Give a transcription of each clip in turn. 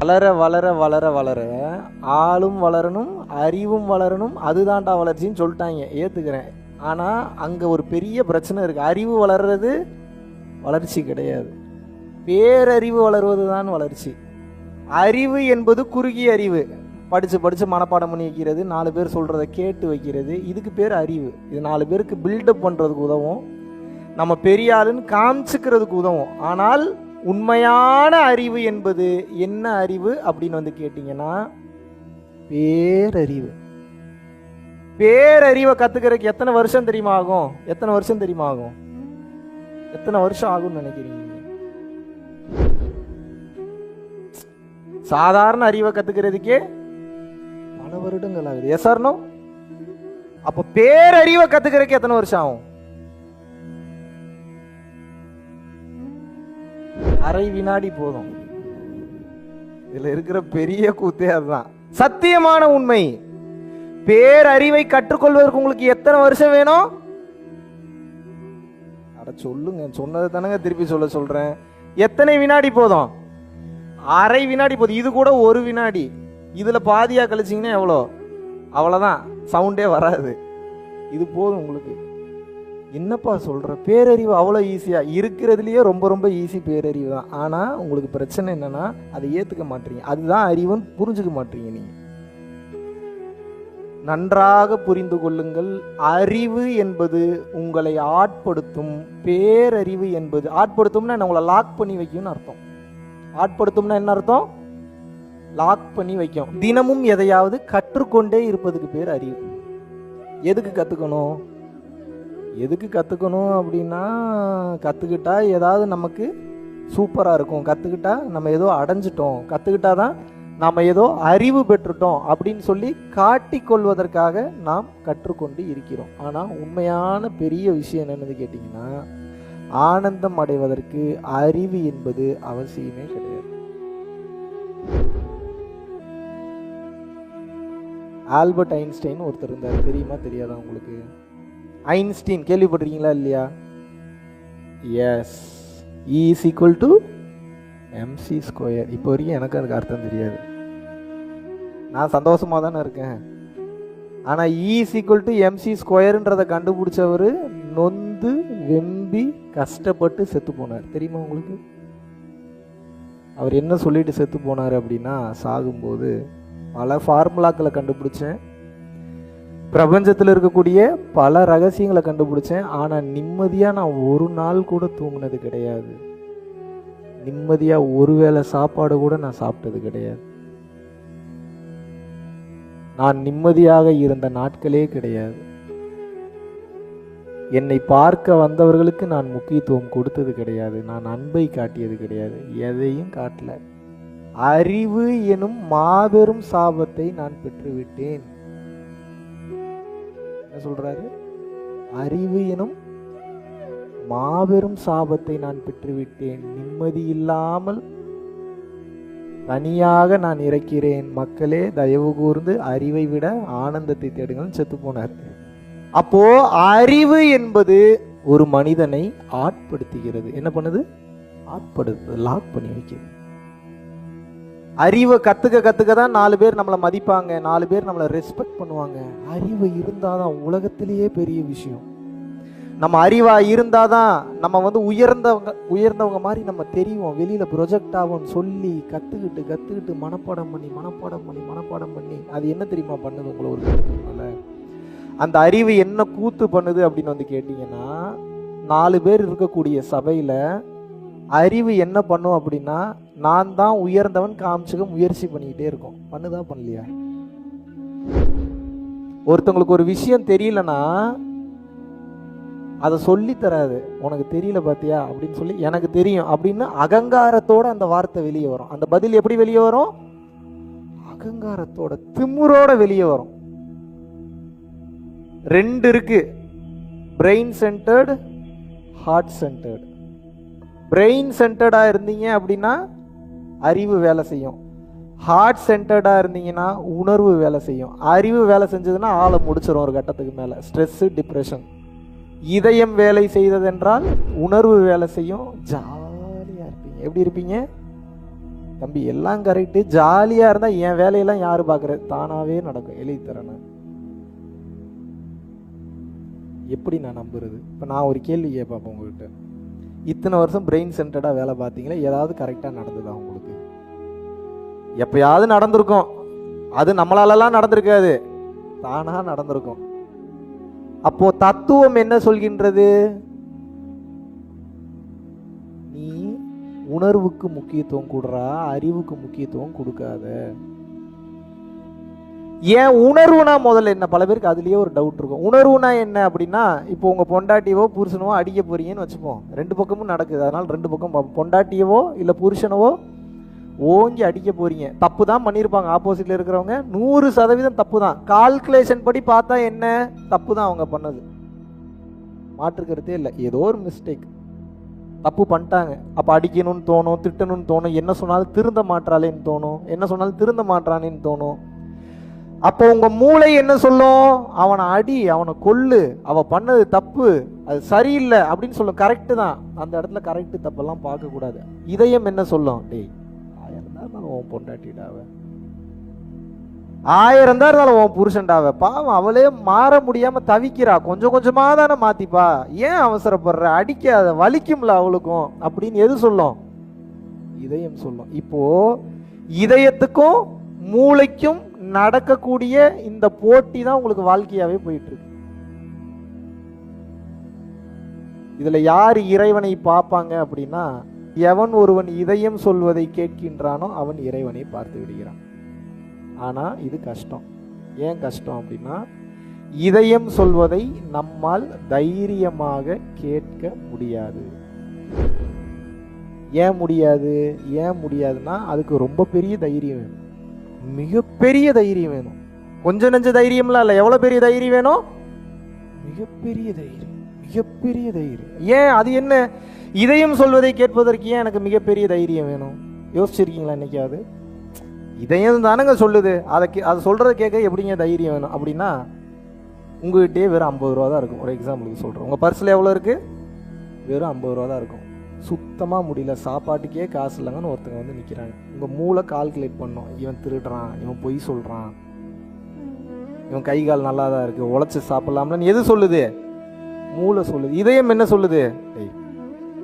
வளர வளர வளர வளர ஆளும் வளரணும், அறிவும் வளரணும், அதுதான்டா வளர்ச்சின்னு சொல்லிட்டாங்க, ஏற்றுக்கிறேன். ஆனால் அங்கே ஒரு பெரிய பிரச்சனை இருக்குது. அறிவு வளர்றது வளர்ச்சி கிடையாது, பேரறிவு வளர்வது தான் வளர்ச்சி. அறிவு என்பது குறுகிய அறிவு, படித்து படித்து மனப்பாடம் பண்ணி வைக்கிறது, 4 பேர் சொல்கிறத கேட்டு வைக்கிறது, இதுக்கு பேர் அறிவு. இது 4 பேருக்கு பில்டப் பண்ணுறதுக்கு உதவும், நம்ம பெரிய ஆளுன்னு காமிச்சுக்கிறதுக்கு உதவும். ஆனால் உண்மையான அறிவு என்பது என்ன அறிவு அப்படின்னு வந்து கேட்டிங்கன்னா பேரறிவு. பேரறிவை கற்றுக்கிறதுக்கு எத்தனை வருஷம் தெரியுமா ஆகும்? எத்தனை வருஷம் தெரியுமா ஆகும்? எத்தனை வருஷம் ஆகும்னு நினைக்கிறீங்க? சாதாரண அறிவை கற்றுக்கிறதுக்கே பல வருடங்கள் ஆகுது. Yes or no? அப்போ பேரறிவை கற்றுக்கிறதுக்கு எத்தனை வருஷம் ஆகும்? அரை வினாடி போதும். இதுல இருக்கிற பெரிய கூத்தே அதுதான். சத்தியமான உண்மை, பேரறிவை கற்றுக்கொள்வதற்கு உங்களுக்கு எத்தனை வருஷம் வேணும்? அட சொல்லுங்க, சொன்னது தானங்க திருப்பி சொல்றேன். எத்தனை வினாடி போதும்? அரை வினாடி போதும். இது கூட 1 வினாடி. இதுல பாதியா கழிச்சிங்கன்னா எவ்வளோ? அவ்வளோதான், சவுண்டே வராது. இது போதும் உங்களுக்கு. என்னப்பா சொல்கிற? பேரறிவு அவ்வளோ ஈஸியாக இருக்கிறதுலையே ரொம்ப ரொம்ப ஈஸி பேரறிவு தான். ஆனால் உங்களுக்கு பிரச்சனை என்னென்னா அதை ஏற்றுக்க மாட்டீங்க. அதுதான் அறிவுன்னு புரிஞ்சுக்க மாட்டீங்க. நீங்கள் நன்றாக புரிந்து கொள்ளுங்கள். அறிவு என்பது உங்களை ஆட்படுத்தும், பேரறிவு என்பது ஆட்படுத்தும்னா உங்களை லாக் பண்ணி வைக்கும்னு அர்த்தம். ஆட்படுத்தும்னா என்ன அர்த்தம்? லாக் பண்ணி வைக்கும். தினமும் எதையாவது கற்றுக்கொண்டே இருப்பதுக்கு பேர் அறிவு. எதுக்கு கற்றுக்கணும்? எதுக்கு கற்றுக்கணும் அப்படின்னா, கற்றுக்கிட்டா ஏதாவது நமக்கு சூப்பராக இருக்கும், கற்றுக்கிட்டா நம்ம ஏதோ அடைஞ்சிட்டோம், கற்றுக்கிட்டா தான் நாம் ஏதோ அறிவு பெற்றுட்டோம் அப்படின்னு சொல்லி காட்டிக்கொள்வதற்காக நாம் கற்றுக்கொண்டு இருக்கிறோம். ஆனால் உண்மையான பெரிய விஷயம் என்னன்னு கேட்டிங்கன்னா, ஆனந்தம் அடைவதற்கு அறிவு என்பது அவசியமே கிடையாது. ஆல்பர்ட் ஐன்ஸ்டைன் ஒருத்தர் இருந்தார், தெரியுமா தெரியாதா உங்களுக்கு? ஐன்ஸ்டீன் கேள்விப்பட்டிருக்கீங்களா இல்லையா? Yes, E = mc². இப்போ வரைக்கும் எனக்கு அதுக்கு அர்த்தம் தெரியாது. நான் சந்தோஷமாக தானே இருக்கேன். ஆனால் E = mc²ன்றதை கண்டுபிடிச்சவர் நொந்து வெம்பி கஷ்டப்பட்டு செத்து போனார். தெரியுமா உங்களுக்கு? அவர் என்ன சொல்லிட்டு செத்து போனார் அப்படின்னா, சாகும்போது பல ஃபார்முலாக்களை கண்டுபிடிச்சேன், பிரபஞ்சத்தில் இருக்கக்கூடிய பல ரகசியங்களை கண்டுபிடிச்சேன், ஆனால் நிம்மதியாக நான் ஒரு நாள் கூட தூங்கினது கிடையாது, நிம்மதியாக ஒரு வேளை சாப்பாடு கூட நான் சாப்பிட்டது கிடையாது, நான் நிம்மதியாக இருந்த நாட்களே கிடையாது, என்னை பார்க்க வந்தவர்களுக்கு நான் முக்கியத்துவம் கொடுத்தது கிடையாது, நான் அன்பை காட்டியது கிடையாது, எதையும் காட்டல. அறிவு எனும் மாபெரும் சாபத்தை நான் பெற்றுவிட்டேன். என்ன சொல்றாரு? அறிவு எனும் மாபெரும் சாபத்தை நான் பெற்றுவிட்டேன், நிம்மதி இல்லாமல் தனியாக நான் இறக்கிறேன், மக்களே தயவு கூர்ந்து அறிவை விட ஆனந்தத்தை தேடுங்கள், செத்து போனார். அப்போ அறிவு என்பது ஒரு மனிதனை ஆட்படுத்துகிறது. என்ன பண்ணுது? ஆட்படுத்து, லாக் பண்ணி வைக்கிறது. அறிவை கற்றுக்க தான் 4 பேர் நம்மளை மதிப்பாங்க, 4 பேர் நம்மளை ரெஸ்பெக்ட் பண்ணுவாங்க. அறிவு இருந்தால் தான் உலகத்திலேயே பெரிய விஷயம். நம்ம அறிவாக இருந்தால் தான் நம்ம வந்து உயர்ந்தவங்க மாதிரி நம்ம தெரியும், வெளியில் ப்ரொஜெக்ட் ஆகும்னு சொல்லி கற்றுக்கிட்டு மனப்பாடம் பண்ணி அது என்ன தெரியுமா பண்ணுது உங்களை? ஒரு அந்த அறிவு என்ன கூத்து பண்ணுது அப்படின்னு வந்து கேட்டிங்கன்னா, 4 பேர் இருக்கக்கூடிய சபையில் அறிவு என்ன பண்ணும் அப்படின்னா, நான் தான் உயர்ந்தவன் காமிச்சுக்க முயற்சி பண்ணிக்கிட்டே இருக்கும். பண்ணுதா பண்ணலையா? ஒருத்தவங்களுக்கு ஒரு விஷயம் தெரியலன்னா அதை சொல்லி தராது, உனக்கு தெரியல பாத்தியா அப்படின்னு சொல்லி, எனக்கு தெரியும் அப்படின்னு அகங்காரத்தோட அந்த வார்த்தை வெளியே வரும். அந்த பதில் எப்படி வெளியே வரும்? அகங்காரத்தோட, திமிரோட வெளியே வரும். 2 இருக்கு, brain centred, heart centred. Brain சென்டர்டாக இருந்தீங்க அப்படின்னா அறிவு வேலை செய்யும், ஹார்ட் சென்டர்டாக இருந்தீங்கன்னா உணர்வு வேலை செய்யும். அறிவு வேலை செஞ்சதுன்னா ஆளை முடிச்சிடும் ஒரு கட்டத்துக்கு மேலே, ஸ்ட்ரெஸ்ஸு, டிப்ரெஷன். இதயம் வேலை செய்ததென்றால் உணர்வு வேலை செய்யும், ஜாலியாக இருப்பீங்க. எப்படி இருப்பீங்க? தம்பி எல்லாம் கரெக்டு, ஜாலியா இருந்தா என் வேலையெல்லாம் யாரு பாக்குறது, தானாவே நடக்கும், எழுதி தரேன். எப்படி நான் நம்புறது? இப்ப நான் ஒரு கேள்வி கேட்பேன் உங்ககிட்ட, இத்தனை வருஷம் பிரெயின் சென்டர்டா வேலை பார்த்தீங்களா, ஏதாவது கரெக்டா நடந்ததா உங்களுக்கு? எப்பயாவது நடந்திருக்கும், அது நம்மளாலலாம் நடந்திருக்காது, தானா நடந்திருக்கும். அப்போ தத்துவம் என்ன சொல்கின்றது? நீ உணர்வுக்கு முக்கியத்துவம் கொடுறா, அறிவுக்கு முக்கியத்துவம் கொடுக்காத. ஏன் உணர்வுனா முதல்ல என்ன? பல பேருக்கு அதுலயே ஒரு டவுட் இருக்கும். உணர்வுனா என்ன அப்படின்னா, இப்போ உங்க பொண்டாட்டியவோ புருஷனவோ அடிக்க போறீங்கன்னு வச்சுப்போம், ரெண்டு பக்கமும் நடக்குது, அதனால ரெண்டு பக்கம் பொண்டாட்டியவோ இல்ல புருஷனவோ ஓங்கி அடிக்க போறீங்க, தப்பு தான் பண்ணியிருப்பாங்க ஆப்போசிட்ல இருக்கிறவங்க, 100% தப்பு தான். கால்குலேஷன் படி பார்த்தா என்ன தப்பு தான் அவங்க பண்ணது, மாற்றுக்கிறதே இல்லை, ஏதோ ஒரு மிஸ்டேக், தப்பு பண்ணிட்டாங்க. அப்ப அடிக்கணும்னு தோணும், திட்டணும்னு தோணும், என்ன சொன்னாலும் திருந்த மாட்டாளேன்னு தோணும், என்ன சொன்னாலும் திருந்த மாட்டானேன்னு தோணும். அப்போ உங்க மூளை என்ன சொல்லும்? அவனை அடி, அவனை கொல்லு, அவ பண்ணது தப்பு, அது சரியில்லை அப்படின்னு சொல்லும். கரெக்டு தான், அந்த இடத்துல கரெக்டு தப்பெல்லாம் பார்க்க கூடாது. இதயம் என்ன சொல்லும்? டேய், 1000 தான் இருந்தாலும் உன் பொண்டாட்டிடாவ, 1000 தான் இருந்தாலும் உன் புருஷன்டாவ, பாவம் அவளே மாற முடியாம தவிக்கிறா, கொஞ்சம் கொஞ்சமா தானே மாத்திப்பா, ஏன் அவசரப்படுற, அடிக்காத, வலிக்கும்ல அவளுக்கும் அப்படின்னு எது சொல்லும்? இதயம் சொல்லும். இப்போ இதயத்துக்கும் மூளைக்கும் நடக்கக்கூடிய இந்த போட்டி தான் உங்களுக்கு வாழ்க்கையாவே போயிட்டு இருக்கு. இதுல யார் இறைவனை பார்ப்பாங்க அப்படின்னா, எவன் ஒருவன் இதயம் சொல்வதை கேட்கின்றானோ அவன் இறைவனை பார்த்து விடுகிறான். ஆனா இது கஷ்டம். ஏன் கஷ்டம் அப்படின்னா, இதயம் சொல்வதை நம்மால் தைரியமாக கேட்க முடியாது. ஏன் முடியாது? ஏன் முடியாதுன்னா, அதுக்கு ரொம்ப பெரிய தைரியம் வேணும், மிகப்பெரிய தைரியம் வேணும். கொஞ்ச நெஞ்ச தைரியம்லாம் இல்லை, எவ்வளவு பெரிய தைரியம் வேணும்? மிகப்பெரிய தைரியம், மிகப்பெரிய தைரியம். ஏன்? அது என்ன? இதயம் சொல்வதை கேட்பதற்கு ஏன் எனக்கு மிகப்பெரிய தைரியம் வேணும்? யோசிச்சிருக்கீங்களா என்னைக்காவது? இதயம் தானங்க சொல்லுது, அதை சொல்றதை கேட்க எப்படிங்க தைரியம் வேணும் அப்படின்னா, உங்ககிட்டயே வெறும் 50 ரூபா தான் இருக்கும். ஒரு எக்ஸாம்பிளுக்கு சொல்றேன், உங்க பர்ஸ்ல எவ்வளவு இருக்கு? வெறும் 50 ரூபா தான் இருக்கும். சுத்தமாக முடியல, சாப்பாட்டுக்கே காசு இல்லைங்கன்னு ஒருத்தங்க வந்து நிற்கிறாங்க. உங்கள் மூளை கால்குலேட் பண்ணும், இவன் திருடுறான், இவன் பொய் சொல்கிறான், இவன் கை கால் நல்லா தான் இருக்குது, உழைச்சி சாப்பிட்லாம்லன்னு எது சொல்லுது? மூளை சொல்லுது. இதயம் என்ன சொல்லுது? டேய்,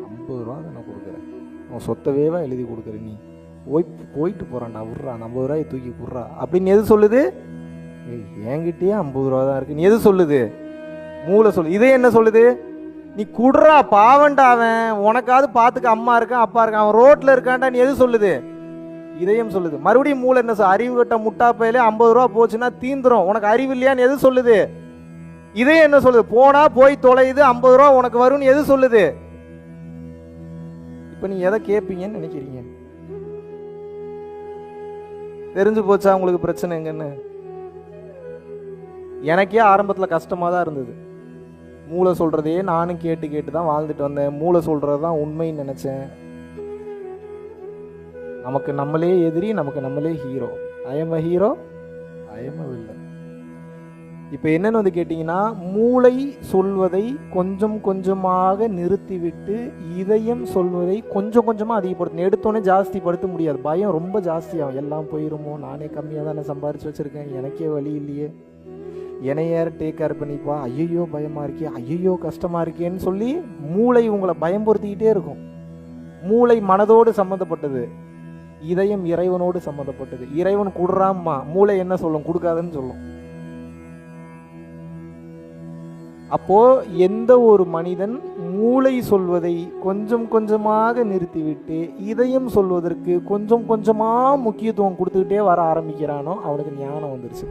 50 ரூபா தான் நான் கொடுக்குறேன், உன் சொத்தவே தான் எழுதி கொடுக்குறேன், நீ போயிட்டு போகிறான்டா, விட்றா, 50 ரூபாயை தூக்கி விட்றா அப்படின்னு எது சொல்லுது? என்கிட்டயே 50 ரூபா தான் இருக்கு, நீ எது சொல்லுது? மூளை சொல்லுது. இதயம் என்ன சொல்லுது? நீ குடுறா, பாவண்டா, அவன் உனக்காவது பார்த்துக்க அம்மா இருக்கான், அப்பா இருக்கான், அவன் ரோட்ல இருக்கான்டா, நீ எது சொல்லுது? இதயம் சொல்லுது. மறுபடியும் மூளை என்ன சொல்லுது? அறிவு கட்ட முட்டா பையிலே 50 ரூபா போச்சுன்னா தீந்துரும், உனக்கு அறிவு இல்லையான்னு எது சொல்லுது? இதயம் என்ன சொல்லுது? போனா போய் தொலையுது, 50 ரூபா உனக்கு வரும்னு எது சொல்லுது? இப்ப நீ எதை கேட்பீங்கன்னு நினைக்கிறீங்க? தெரிஞ்சு போச்சா உங்களுக்கு பிரச்சனை எங்கன்னு? எனக்கே ஆரம்பத்துல கஷ்டமா தான் இருந்தது. மூளை சொல்றதையே நானும் கேட்டு கேட்டு தான் வாழ்ந்துட்டு வந்தேன். மூளை சொல்றதுதான் உண்மைன்னு நினைச்சேன். நமக்கு நம்மளே எதிரி, நமக்கு நம்மளே hero. I am a hero, I am a villain. இப்போ என்னன்னு வந்து கேட்டிங்கன்னா, மூளை சொல்வதை கொஞ்சம் கொஞ்சமாக நிறுத்திவிட்டு இதயம் சொல்வதை கொஞ்சம் கொஞ்சமாக அதிகப்படுத்தணும். எடுத்தோடனே ஜாஸ்தி படுத்த முடியாது, பயம் ரொம்ப ஜாஸ்தியாகும். எல்லாம் போயிருமோ, நானே கம்மியாக தானே சம்பாரிச்சு வச்சுருக்கேன், எனக்கே வழி இல்லையே, என்னை யார் டேக் கேர் பண்ணிப்பா, ஐயோ பயமாக இருக்கே, ஐயோ கஷ்டமாக இருக்கேன்னு சொல்லி மூளை உங்களை பயம்படுத்திக்கிட்டே இருக்கும். மூளை மனதோடு சம்மந்தப்பட்டது, இதயம் இறைவனோடு சம்மந்தப்பட்டது. இறைவன் கொடுறாம்மா, மூளை என்ன சொல்லும்? கொடுக்காதுன்னு சொல்லும். அப்போ எந்த ஒரு மனிதன் மூளை சொல்வதை கொஞ்சம் கொஞ்சமாக நிறுத்திவிட்டு இதயம் சொல்வதற்கு கொஞ்சம் கொஞ்சமா முக்கியத்துவம் கொடுத்துக்கிட்டே வர ஆரம்பிக்கிறானோ அவனுக்கு ஞானம் வந்துருச்சு.